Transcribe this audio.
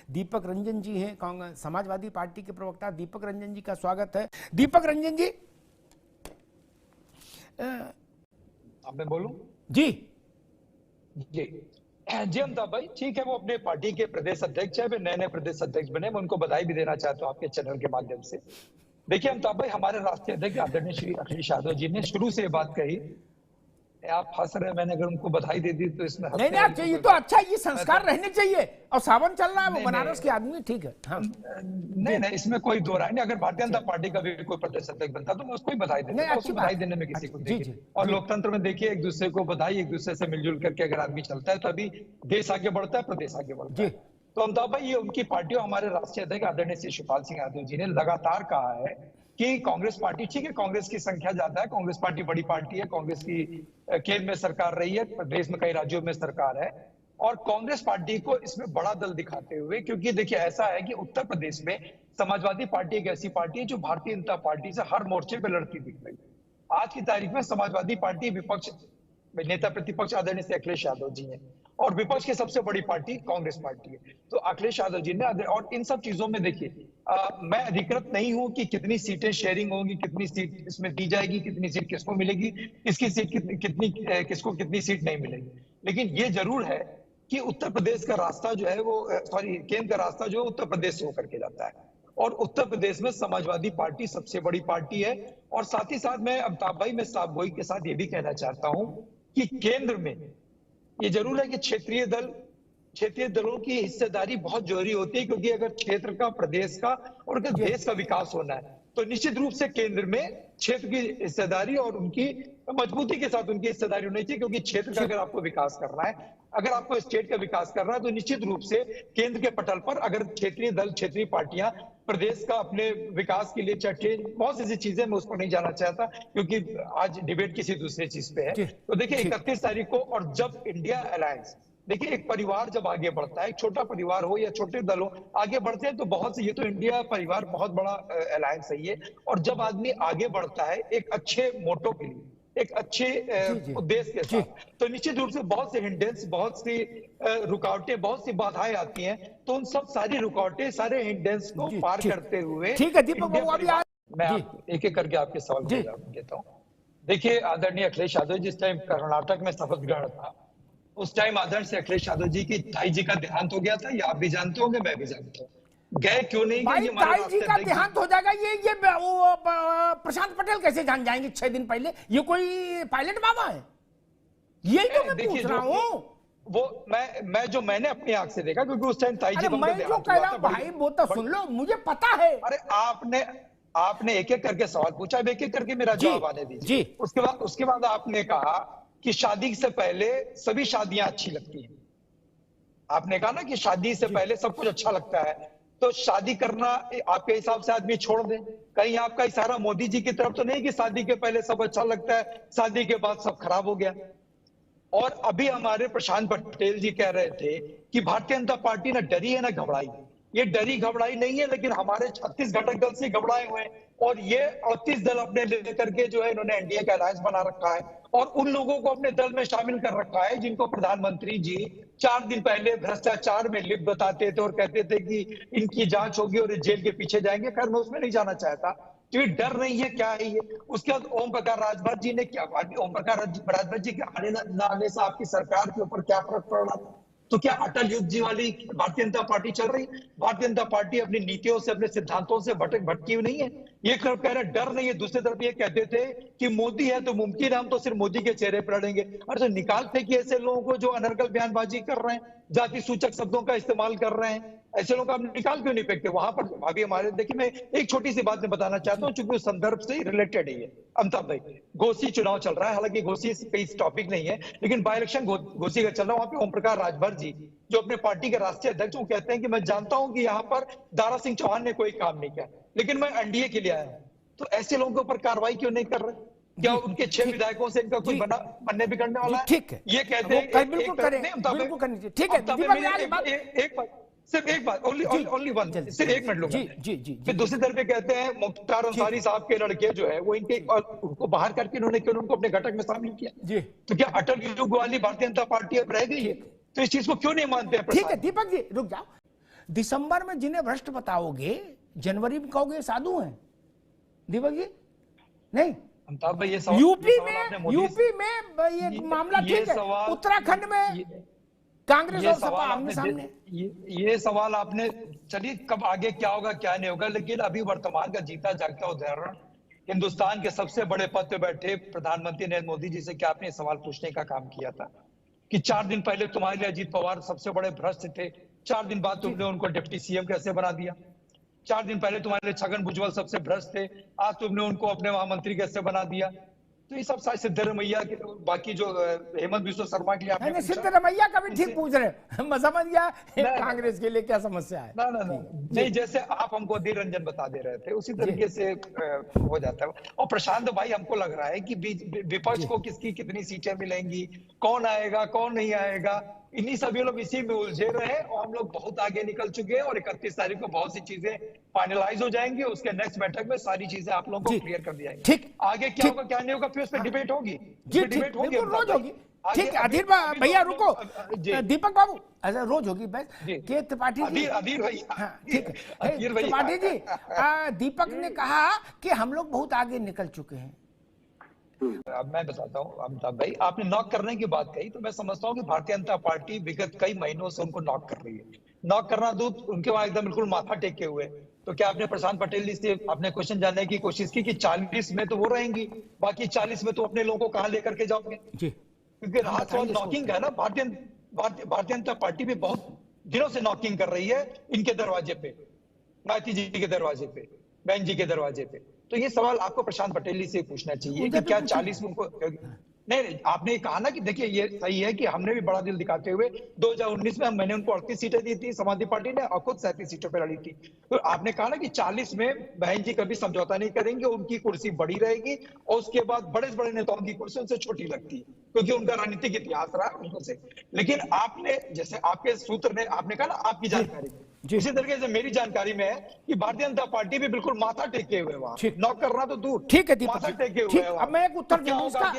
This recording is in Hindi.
दीपक रंजन जी हैं, समाजवादी पार्टी के प्रवक्ता। दीपक रंजन जी का स्वागत है। दीपक रंजन जी, अब मैं बोलूं? जी जी जी अमिताभ भाई, ठीक है, वो अपने पार्टी के प्रदेश अध्यक्ष है, वे नए नए प्रदेश अध्यक्ष बने, मैं उनको बधाई भी देना चाहता हूं आपके चैनल के माध्यम से। देखिए अमिताभ भाई, हमारे राष्ट्रीय अध्यक्ष आदरणीय श्री अखिलेश यादव जी ने शुरू से ये बात कही। आप हंस रहे हैं, मैंने अगर उनको बधाई दे दी तो इसमें नहीं नहीं, चाहिए तो अच्छा, ये संस्कार रहने चाहिए। और सावन चल रहा है, वो बनारस के आदमी, ठीक है। हाँ नहीं नहीं, इसमें कोई दो राय नहीं। अगर भारतीय जनता पार्टी का भी कोई प्रदेश अध्यक्ष बनता तो मैं उसको ही बधाई देता, उसको बधाई देने में किसी को देखिए। और लोकतंत्र में देखिए, एक दूसरे को बधाई, एक दूसरे से मिलजुल करके अगर आदमी चलता है तो अभी देश आगे बढ़ता है, प्रदेश आगे बढ़ता है। तो अमिताभ भाई, ये उनकी पार्टी और हमारे राष्ट्रीय अध्यक्ष आदरणीय श्री शिवपाल सिंह यादव जी ने लगातार कहा है कि कांग्रेस पार्टी, ठीक है, कांग्रेस की संख्या ज्यादा है, कांग्रेस पार्टी बड़ी पार्टी है, कांग्रेस की केंद्र में सरकार रही है, प्रदेश में कई राज्यों में सरकार है, और कांग्रेस पार्टी को इसमें बड़ा दल दिखाते हुए, क्योंकि देखिए ऐसा है कि उत्तर प्रदेश में समाजवादी पार्टी एक ऐसी पार्टी है जो भारतीय जनता पार्टी से हर मोर्चे पर लड़ती दिख रही है। आज की तारीख में समाजवादी पार्टी विपक्ष नेता प्रतिपक्ष आदरणीय श्री अखिलेश यादव जी हैं, और विपक्ष की सबसे बड़ी पार्टी कांग्रेस पार्टी है। तो अखिलेश यादव जी ने, और इन सब चीजों में देखिए, मैं अधिकृत नहीं हूं कि कितनी सीटें शेयरिंग होंगी, कितनी सीट इसमें दी जाएगी, कितनी सीट किसको मिलेगी, किसकी सीट कितनी किसको कितनी सीट नहीं मिलेगी। लेकिन ये जरूर है कि उत्तर प्रदेश का रास्ता जो है वो, सॉरी, केंद्र का रास्ता जो है उत्तर प्रदेश से होकर के जाता है, और उत्तर प्रदेश में समाजवादी पार्टी सबसे बड़ी पार्टी है। और साथ ही साथ मैं अमिताभ भाई, मैं साफ गोई के साथ ये भी कहना चाहता हूं कि केंद्र में ये जरूर है कि क्षेत्रीय दलों की हिस्सेदारी बहुत जरूरी होती है, क्योंकि अगर क्षेत्र का, प्रदेश का और अगर देश का विकास होना है तो निश्चित रूप से केंद्र में क्षेत्र की हिस्सेदारी और उनकी मजबूती के साथ उनकी हिस्सेदारी होनी चाहिए। क्योंकि क्षेत्र का अगर आपको विकास करना है, अगर आपको स्टेट का विकास करना है, तो निश्चित रूप से केंद्र के पटल पर अगर क्षेत्रीय दल, क्षेत्रीय पार्टियां प्रदेश का अपने विकास के लिए, चाहे बहुत सी चीजें, मैं उस पर नहीं जाना चाहता क्योंकि आज डिबेट किसी दूसरे चीज पे है। तो देखिए 31 तारीख को, और जब इंडिया अलायंस, देखिए एक परिवार जब आगे बढ़ता है, एक छोटा परिवार हो या छोटे दल हो, आगे बढ़ते हैं तो बहुत से, ये तो इंडिया परिवार बहुत बड़ा अलायंस है ये, और जब आदमी आगे बढ़ता है एक अच्छे मोटो के लिए, एक अच्छे उद्देश्य के साथ, तो निश्चित रूप से बहुत से हिंडेंस, बहुत सी रुकावटें, बहुत सी बाधाएं आती हैं। तो उन सब सारी रुकावटें, सारे हिंडेंस को पार करते हुए, ठीक है दीपक बाबू, अभी मैं एक एक करके आपके सवाल को जवाब देता हूँ। देखिए आदरणीय अखिलेश यादव, जिस टाइम कर्नाटक में शपथ ग्रहण था, उस टाइम आदरणीय से अखिलेश यादव जी की ताई जी का देहांत हो गया था। ये आप भी जानते होंगे, मैं भी जानता हूँ। गए क्यों नहीं भाई, ताई जी का देहांत हो जाएगा, ये प्रशांत पटेल कैसे जान जाएंगे 6 दिन पहले? ये कोई पायलट बाबा है? यही तो मैं पूछ रहा हूँ। वो मैंने अपनी आंख से देखा, क्योंकि उस टाइम ताई जी, मैं जो कह रहा हूँ भाई, वो तो सुन लो, मुझे पता है। अरे आपने एक एक करके सवाल पूछा, अब एक एक करके मेरा जवाब आने दीजिए। उसके बाद आपने कहा कि शादी से पहले सभी शादियां अच्छी लगती हैं। आपने कहा ना कि शादी से पहले सब कुछ अच्छा लगता है, तो शादी करना आपके हिसाब से आदमी छोड़ दे। कहीं आपका इशारा मोदी जी की तरफ तो नहीं कि शादी के पहले सब अच्छा लगता है, शादी के बाद सब खराब हो गया? और अभी हमारे प्रशांत पटेल जी कह रहे थे कि भारतीय जनता पार्टी ना डरी है ना घबराई। ये डरी घबराई नहीं है, लेकिन हमारे 36 घटक दल से घबराए हुए हैं, और ये 38 दल अपने लेकर के जो है इन्होंने एनडीए का अलायंस बना रखा है, और उन लोगों को अपने दल में शामिल कर रखा है जिनको प्रधानमंत्री जी 4 दिन पहले भ्रष्टाचार में लिप्त बताते थे और कहते थे कि इनकी जांच होगी और जेल के पीछे जाएंगे। खैर मैं उसमें नहीं जाना चाहता, क्योंकि डर नहीं है, क्या है ये। उसके बाद ओम प्रकाश राजभर जी ने क्या, ओम प्रकाश राजभर जी के आने न आने से आपकी सरकार के ऊपर क्या फर्क पड़ रहा था? तो क्या अटल युग जी वाली भारतीय जनता पार्टी चल रही? भारतीय जनता पार्टी अपनी नीतियों से, अपने सिद्धांतों से भटकी हुई नहीं है। ये तरफ कह रहे डर नहीं है, दूसरी तरफ ये कहते थे कि मोदी है तो मुमकिन, हम तो सिर्फ मोदी के चेहरे पर लड़ेंगे। और तो निकालते कि ऐसे लोगों को जो अनर्गल बयानबाजी कर रहे हैं, जाति सूचक शब्दों का इस्तेमाल कर रहे हैं, ऐसे लोग आप निकाल क्यों नहीं फेंकते वहां पर? अभी हमारे, देखिए मैं एक छोटी सी बात में बताना चाहता हूँ, चूंकि उस संदर्भ से रिलेटेड है ये। अमिताभ भाई, घोसी चुनाव चल रहा है, हालांकि घोसी कई टॉपिक नहीं है, लेकिन बाई इलेक्शन घोसी का चल रहा है। वहां पे ओम प्रकाश राजभर जी, जो अपने पार्टी के राष्ट्रीय अध्यक्ष, वो कहते हैं कि मैं जानता हूं कि यहाँ पर दारा सिंह चौहान ने कोई काम नहीं किया, लेकिन मैं एनडीए के लिए आया हूं। तो ऐसे लोगों के ऊपर कार्रवाई क्यों नहीं कर रहे? क्या उनके 6 विधायकों से इनका कोई बनने बिगड़ने वाला है? ठीक है, ये कहते हैं बिल्कुल करें, बिल्कुल करनी। ठीक है, सिर्फ एक बात, ओनली वन, सिर्फ 1 मिनट लूंगा। फिर दूसरी तरफ पे कहते हैं मुख्तार अंसारी साहब के लड़के जो है वो इनके, उनको बाहर करके इन्होंने क्यों उनको अपने घटक में शामिल किया? तो क्या अटल युग वाली भारतीय जनता पार्टी अब रह गई है? तो इस चीज को क्यों नहीं मानते हैं? ठीक है दीपक जी, रुक जाओ। दिसंबर में जिन्हें भ्रष्ट बताओगे, जनवरी में कहोगे साधु हैं, दीपक जी? नहीं, अमिताभ भाई, यूपी में ये मामला ठीक है, उत्तराखंड में कांग्रेस और सपा आमने सामने। ये सवाल आपने, चलिए कब आगे क्या होगा क्या नहीं होगा, लेकिन अभी वर्तमान का जीता जागता उदाहरण हिंदुस्तान के सबसे बड़े पद पे बैठे प्रधानमंत्री नरेंद्र मोदी जी से क्या आपने सवाल पूछने का काम किया था कि 4 दिन पहले तुम्हारे लिए अजीत पवार सबसे बड़े भ्रष्ट थे, 4 दिन बाद तुमने उनको डिप्टी सीएम कैसे बना दिया? 4 दिन पहले तुम्हारे लिए छगन भुजबल सबसे भ्रष्ट थे, आज तुमने उनको अपने महामंत्री कैसे बना दिया? तो ये सब शायद सिद्धरमैया के, बाकी जो हेमंत बिस्वा शर्मा के लिए आपने सिद्धरमैया का भी ठीक पूछ रहे हैं, मैं समझ गया कांग्रेस के लिए क्या समस्या है। नहीं, जैसे आप हमको अधीर रंजन बता दे रहे थे उसी तरीके से हो जाता है। और प्रशांत भाई, हमको लग रहा है कि विपक्ष को किसकी कितनी सीटें मिलेंगी, कौन आएगा कौन नहीं आएगा, इन्हीं सभी लोग इसी में उलझे रहे और हम लोग बहुत आगे निकल चुके हैं और 31 तारीख को बहुत सी चीजें फाइनलाइज हो जाएंगी। उसके नेक्स्ट बैठक में सारी चीजें आप लोगों को क्लियर कर दी जाएंगी। ठीक, आगे क्या होगा क्या नहीं होगा फिर उस पर डिबेट होगी, डिबेट होगी, रोज होगी। ठीक है अधीर भैया, रुको, दीपक बाबू, अच्छा रोज होगी बस के त्रिपाठी जी, अधीर भैया, ठीक है त्रिपाठी जी, दीपक ने कहा कि हम लोग बहुत आगे निकल चुके हैं। अब मैं बताता हूँ अमिताभ भाई, आपने नॉक करने की बात कही तो मैं समझता हूँ कि भारतीय जनता पार्टी विगत कई महीनों से उनको नॉक कर रही है। नॉक करना दूध, उनके वहां एकदम बिल्कुल माथा टेके हुए। तो क्या आपने प्रशांत पटेल जी से आपने क्वेश्चन जानने की कोशिश की कि 40 में तो वो रहेंगी, बाकी 40 में तो अपने लोगों को कहां लेकर के जाओगे? क्योंकि रात सवाल नॉकिंग है ना, भारतीय जनता पार्टी भी बहुत दिनों से नॉकिंग कर रही है इनके दरवाजे पे, मायावती जी के दरवाजे पे, बहन जी के दरवाजे पे। तो ये सवाल आपको प्रशांत पटेल जी से पूछना चाहिए कि क्या 40 में उनको नहीं, आपने कहा ना कि देखिए ये सही है कि हमने भी बड़ा दिल दिखाते हुए 2019 में मैंने उनको 38 सीटें दी थी समाजवादी पार्टी ने और खुद 37 सीटों पर लड़ी थी। तो आपने कहा ना कि 40 में बहन जी कभी समझौता नहीं करेंगे, उनकी कुर्सी बड़ी रहेगी और उसके बाद बड़े बड़े नेताओं की कुर्सी उनसे छोटी लगती है क्योंकि उनका राजनीतिक इतिहास रहा उनको से। लेकिन आपने, जैसे आपके सूत्र ने आपने कहा ना आपकी जानकारी, इसी तरीके से मेरी जानकारी में है कि भारतीय जनता पार्टी भी बिल्कुल माथा टेके हुए वहां, नॉक करना तो दूर, ठीक है माथा टेके हुए। अब मैं एक उत्तर दूं इसका।